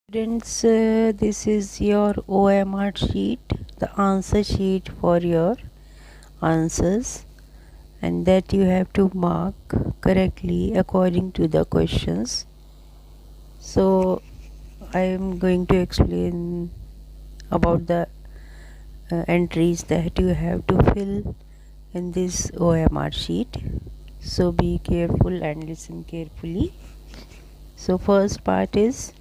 Students, this is your OMR sheet, the answer sheet for your answers, and that you have to mark correctly according to the questions. So I am going to explain about the entries that you have to fill in this OMR sheet. So be careful and listen carefully. So first part is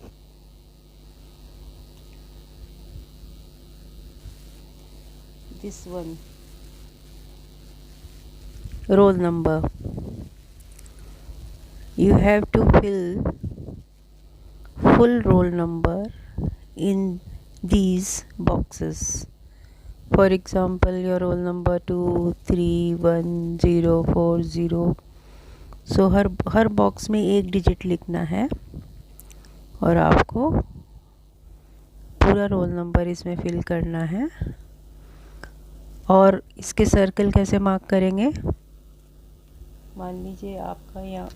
this one, roll number. You have to fill full roll number in these boxes. For example, your roll number 231040. So her box में एक digit लिखना है और आपको पूरा roll number इसमें fill करना है। और इसके सर्कल कैसे मार्क करेंगे? मान लीजिए आपका यहाँ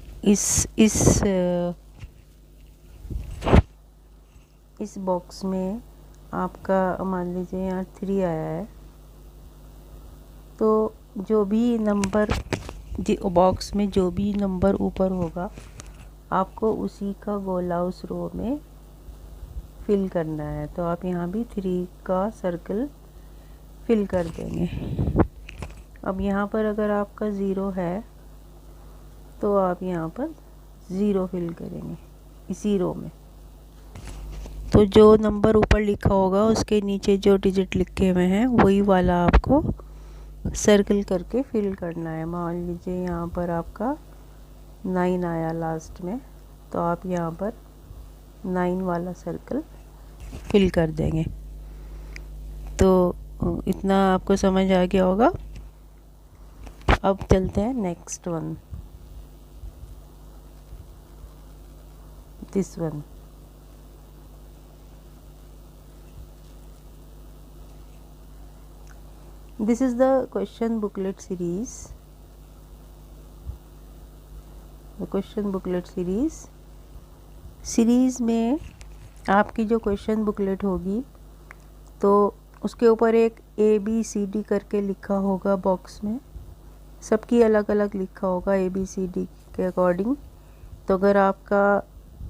इस बॉक्स में आपका मान लीजिए यहाँ 3 आया है, तो जो भी नंबर बॉक्स में जो भी नंबर ऊपर होगा आपको उसी का गोला उस रो में फिल करना है। तो आप यहाँ भी 3 का सर्कल फिल कर देंगे। अब यहाँ पर अगर आपका 0 है तो आप यहाँ पर 0 फिल करेंगे इसी रो में। तो जो नंबर ऊपर लिखा होगा उसके नीचे जो डिजिट लिखे हुए हैं वही वाला आपको सर्कल करके फिल करना है। मान लीजिए यहाँ पर आपका 9 आया लास्ट में, तो आप यहाँ पर 9 वाला सर्कल फिल कर देंगे। तो इतना आपको समझ आ गया होगा। अब चलते हैं next one, this one. This is the question booklet series. The question booklet series में आपकी जो क्वेश्चन बुकलेट होगी तो उसके ऊपर एक ABCD करके लिखा होगा बॉक्स में। सबकी अलग अलग लिखा होगा ABCD के अकॉर्डिंग। तो अगर आपका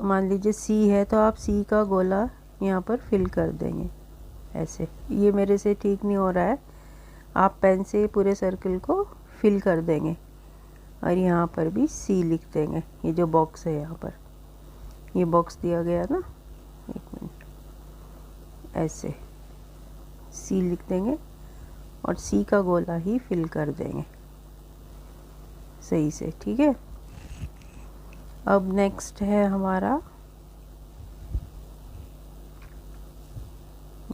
मान लीजिए C है तो आप C का गोला यहाँ पर फिल कर देंगे ऐसे। ये मेरे से ठीक नहीं हो रहा है, आप पेन से पूरे सर्कल को फिल कर देंगे और यहाँ पर भी C लिख देंगे। ये जो बॉक्स है यहाँ पर, ये बॉक्स दिया गया ना, एक मिनट, ऐसे C लिख देंगे और C का गोला ही फिल कर देंगे सही से, ठीक है। अब नेक्स्ट है हमारा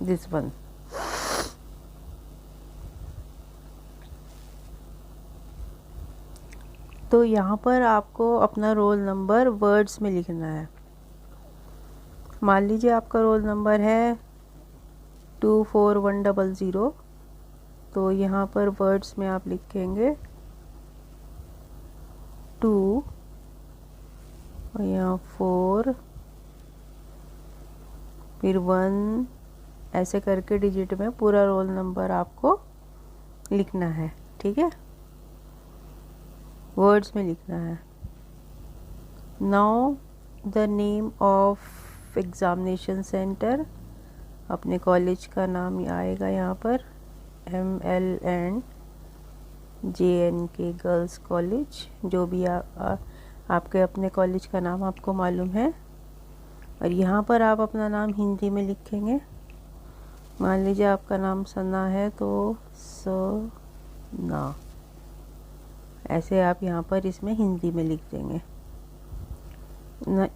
दिस वन। तो यहाँ पर आपको अपना रोल नंबर वर्ड्स में लिखना है। मान लीजिए आपका रोल नंबर है 24100, तो यहाँ पर वर्ड्स में आप लिखेंगे 2 और यहाँ 4 फिर 1, ऐसे करके डिजिट में पूरा रोल नंबर आपको लिखना है, ठीक है। वर्ड्स में लिखना है। Now the name of examination centre, अपने कॉलेज का नाम आएगा यहाँ पर MLNJNK गर्ल्स कॉलेज, जो भी आपके अपने कॉलेज का नाम आपको मालूम है। और यहाँ पर आप अपना नाम हिंदी में लिखेंगे। मान लीजिए आपका नाम सना है तो सना, ऐसे आप यहाँ पर इसमें हिंदी में लिख देंगे।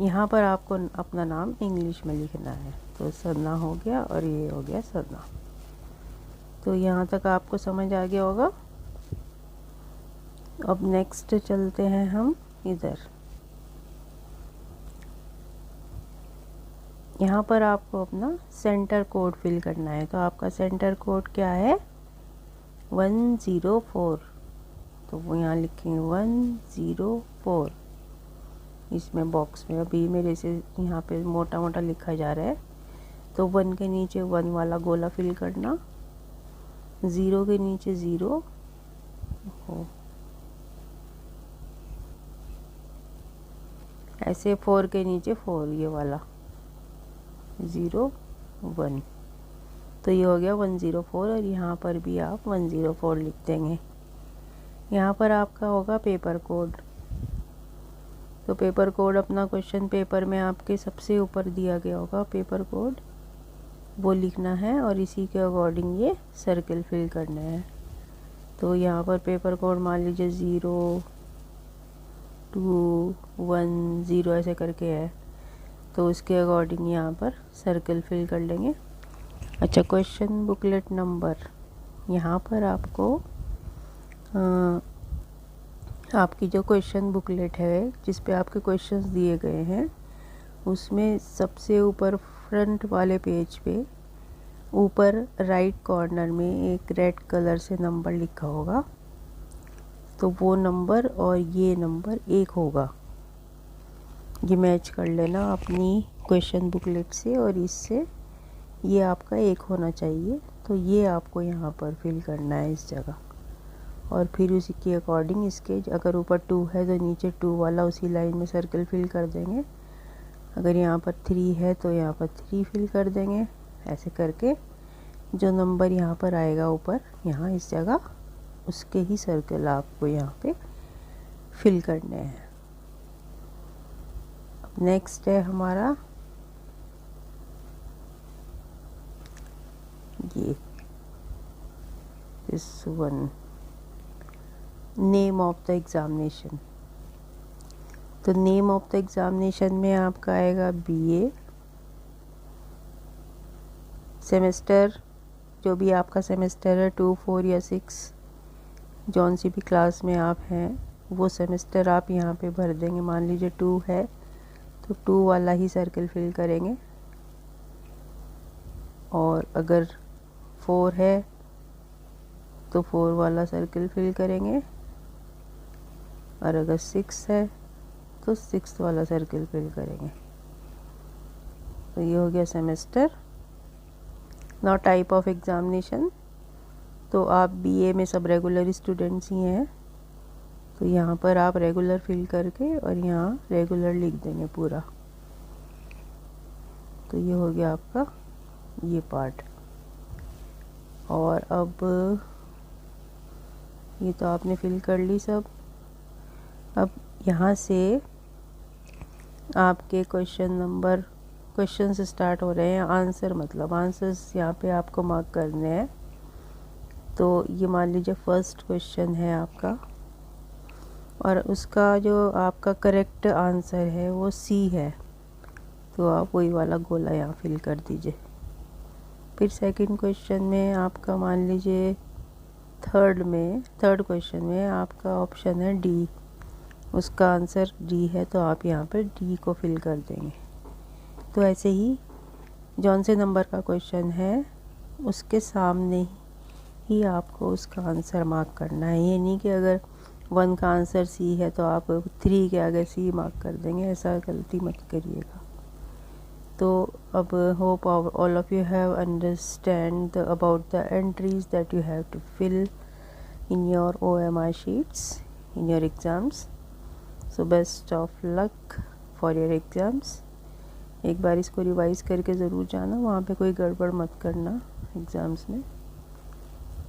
यहाँ पर आपको अपना नाम इंग्लिश में लिखना है। तो सना हो गया और ये हो गया सना। तो यहाँ तक आपको समझ आ गया होगा। अब नेक्स्ट चलते हैं हम इधर। यहाँ पर आपको अपना सेंटर कोड फिल करना है। तो आपका सेंटर कोड क्या है? 104। तो वो यहाँ लिखेंगे 104। इसमें बॉक्स में। अभी मेरे से यहाँ पे मोटा मोटा लिखा जा रहा है, तो 1 के नीचे 1 वाला गोला फिल करना, 0 के नीचे 0 हो, ऐसे 4 के नीचे 4 ये वाला 0 1, तो ये हो गया 104। और यहाँ पर भी आप 104 लिख देंगे। यहाँ पर आपका होगा पेपर कोड। तो पेपर कोड अपना क्वेश्चन पेपर में आपके सबसे ऊपर दिया गया होगा पेपर कोड, वो लिखना है और इसी के अकॉर्डिंग ये सर्कल फिल करना है। तो यहाँ पर पेपर कोड मान लीजिए 0 2 1 0 ऐसे करके है, तो उसके अकॉर्डिंग यहाँ पर सर्कल फिल कर लेंगे। अच्छा, क्वेश्चन बुकलेट नंबर, यहाँ पर आपको आपकी जो क्वेश्चन बुकलेट है जिस पे आपके क्वेश्चंस दिए गए हैं, उसमें सबसे ऊपर फ्रंट वाले पेज पे ऊपर राइट कॉर्नर में एक रेड कलर से नंबर लिखा होगा, तो वो नंबर और ये नंबर एक होगा। ये मैच कर लेना अपनी क्वेश्चन बुकलेट से, और इससे ये आपका एक होना चाहिए। तो ये आपको यहाँ पर फिल करना है इस जगह, और फिर उसी के अकॉर्डिंग इसके अगर ऊपर 2 है तो नीचे 2 वाला उसी लाइन में सर्कल फिल कर देंगे। अगर यहाँ पर 3 है तो यहाँ पर 3 फिल कर देंगे। ऐसे करके जो नंबर यहाँ पर आएगा ऊपर यहाँ इस जगह, उसके ही सर्कल आपको यहाँ पे फिल करने हैं। अब नेक्स्ट है हमारा ये this one, name of the examination. तो नेम ऑफ द एग्ज़ामिनेशन में आपका आएगा BA, सेमेस्टर जो भी आपका सेमेस्टर है 2 4 या 6, जौन सी भी क्लास में आप हैं वो सेमेस्टर आप यहाँ पे भर देंगे। मान लीजिए 2 है तो 2 वाला ही सर्कल फिल करेंगे, और अगर 4 है तो 4 वाला सर्कल फिल करेंगे, और अगर 6 है तो 6 वाला सर्कल फिल करेंगे। तो ये हो गया semester. Now type of examination, तो आप BA में सब रेगुलर स्टूडेंट्स ही हैं, तो यहाँ पर आप रेगुलर फिल करके और यहाँ रेगुलर लिख देंगे पूरा। तो ये हो गया आपका ये पार्ट। और अब ये तो आपने फिल कर ली सब। अब यहाँ से आपके क्वेश्चन से स्टार्ट हो रहे हैं। आंसर मतलब आंसर्स यहाँ पे आपको मार्क करने हैं। तो ये मान लीजिए फर्स्ट क्वेश्चन है आपका, और उसका जो आपका करेक्ट आंसर है वो C है, तो आप वही वाला गोला यहाँ फिल कर दीजिए। फिर सेकंड क्वेश्चन में आपका मान लीजिए थर्ड क्वेश्चन में आपका ऑप्शन है D, उसका आंसर D है, तो आप यहाँ पर D को फिल कर देंगे। तो ऐसे ही जौन से नंबर का क्वेश्चन है उसके सामने ही आपको उसका आंसर मार्क करना है। ये नहीं कि अगर 1 का आंसर C है तो आप 3 के आगे C मार्क कर देंगे, ऐसा गलती मत करिएगा। तो अब hope all of you have understand about the entries that you have to fill in your OMR sheets in your exams. So best of luck for your exams. एक बार इसको रिवाइज़ करके ज़रूर जाना, वहाँ पे कोई गड़बड़ मत करना एग्ज़ाम्स में।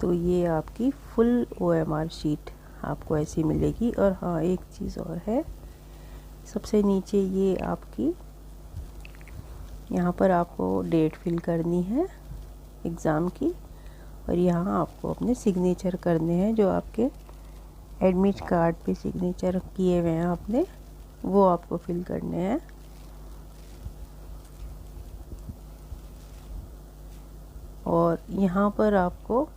तो ये आपकी फुल OMR शीट आपको ऐसी मिलेगी। और हाँ, एक चीज़ और है, सबसे नीचे ये आपकी यहाँ पर आपको डेट फिल करनी है एग्ज़ाम की, और यहाँ आपको अपने सिग्नेचर करने हैं। जो आपके एडमिट कार्ड पे सिग्नेचर किए हुए हैं आपने, वो आपको फिल करने हैं। और यहाँ पर आपको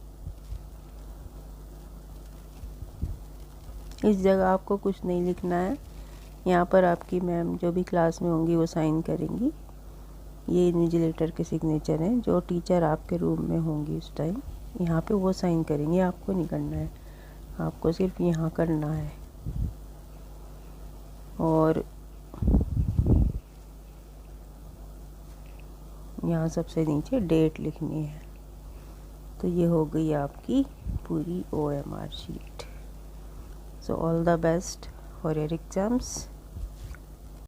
इस जगह आपको कुछ नहीं लिखना है। यहाँ पर आपकी मैम जो भी क्लास में होंगी वो साइन करेंगी। ये इन्विजिलेटर के सिग्नेचर हैं, जो टीचर आपके रूम में होंगी उस टाइम यहाँ पे वो साइन करेंगे। आपको नहीं करना है, आपको सिर्फ यहाँ करना है। और यहाँ सबसे नीचे डेट लिखनी है। तो ये हो गई आपकी पूरी OMR sheet. So all the best for your exams.